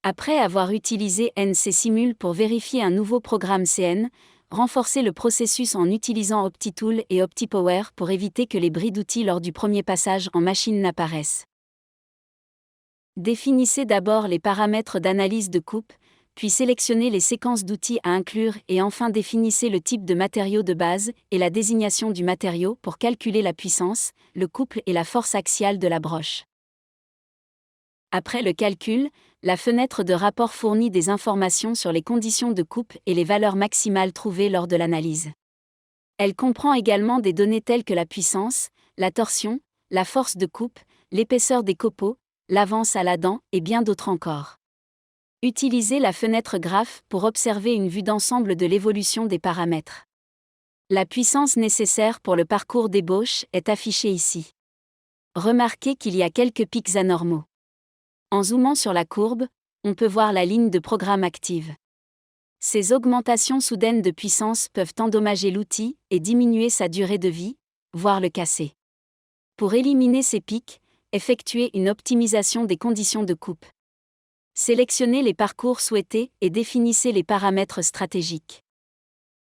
Après avoir utilisé NC Simul pour vérifier un nouveau programme CN, renforcez le processus en utilisant OptiTool et OptiPower pour éviter que les bris d'outils lors du premier passage en machine n'apparaissent. Définissez d'abord les paramètres d'analyse de coupe, puis sélectionnez les séquences d'outils à inclure et enfin définissez le type de matériau de base et la désignation du matériau pour calculer la puissance, le couple et la force axiale de la broche. Après le calcul, la fenêtre de rapport fournit des informations sur les conditions de coupe et les valeurs maximales trouvées lors de l'analyse. Elle comprend également des données telles que la puissance, la torsion, la force de coupe, l'épaisseur des copeaux, l'avance à la dent et bien d'autres encore. Utilisez la fenêtre graphe pour observer une vue d'ensemble de l'évolution des paramètres. La puissance nécessaire pour le parcours d'ébauche est affichée ici. Remarquez qu'il y a quelques pics anormaux. En zoomant sur la courbe, on peut voir la ligne de programme active. Ces augmentations soudaines de puissance peuvent endommager l'outil et diminuer sa durée de vie, voire le casser. Pour éliminer ces pics, effectuez une optimisation des conditions de coupe. Sélectionnez les parcours souhaités et définissez les paramètres stratégiques.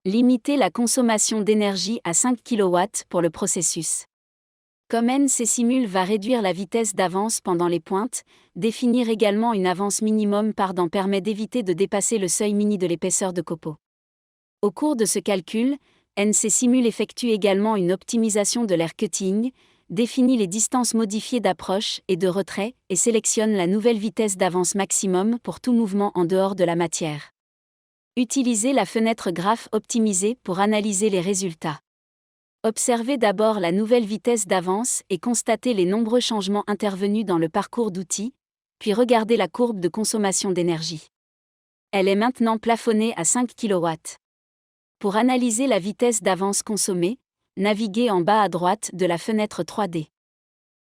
Limitez la consommation d'énergie à 5 kW pour le processus. Comme NC Simul va réduire la vitesse d'avance pendant les pointes, définir également une avance minimum par dent permet d'éviter de dépasser le seuil mini de l'épaisseur de copeaux. Au cours de ce calcul, NC Simul effectue également une optimisation de l'air cutting, définit les distances modifiées d'approche et de retrait et sélectionne la nouvelle vitesse d'avance maximum pour tout mouvement en dehors de la matière. Utilisez la fenêtre graphe optimisée pour analyser les résultats. Observez d'abord la nouvelle vitesse d'avance et constatez les nombreux changements intervenus dans le parcours d'outils, puis regardez la courbe de consommation d'énergie. Elle est maintenant plafonnée à 5 kW. Pour analyser la vitesse d'avance consommée, naviguez en bas à droite de la fenêtre 3D.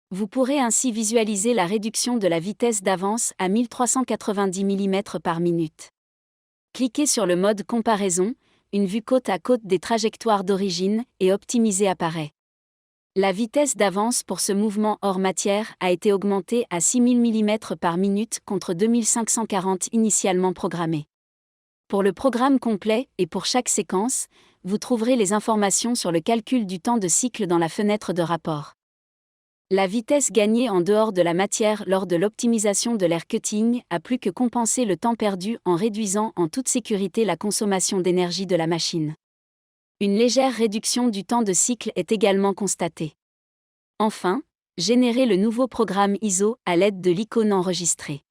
Vous pourrez ainsi visualiser la réduction de la vitesse d'avance à 1390 mm par minute. Cliquez sur le mode comparaison, une vue côte à côte des trajectoires d'origine et optimisée apparaît. La vitesse d'avance pour ce mouvement hors matière a été augmentée à 6000 mm par minute contre 2540 initialement programmé. Pour le programme complet et pour chaque séquence, vous trouverez les informations sur le calcul du temps de cycle dans la fenêtre de rapport. La vitesse gagnée en dehors de la matière lors de l'optimisation de l'air cutting a plus que compensé le temps perdu en réduisant en toute sécurité la consommation d'énergie de la machine. Une légère réduction du temps de cycle est également constatée. Enfin, générez le nouveau programme ISO à l'aide de l'icône enregistrée.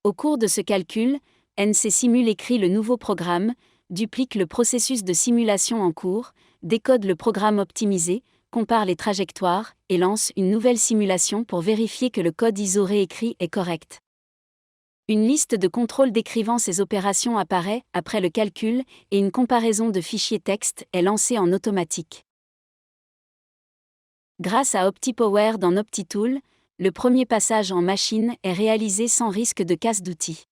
Au cours de ce calcul, NC Simul écrit le nouveau programme, duplique le processus de simulation en cours, décode le programme optimisé, compare les trajectoires et lance une nouvelle simulation pour vérifier que le code ISO réécrit est correct. Une liste de contrôle décrivant ces opérations apparaît après le calcul et une comparaison de fichiers texte est lancée en automatique. Grâce à OptiPower dans OptiTool, le premier passage en machine est réalisé sans risque de casse d'outils.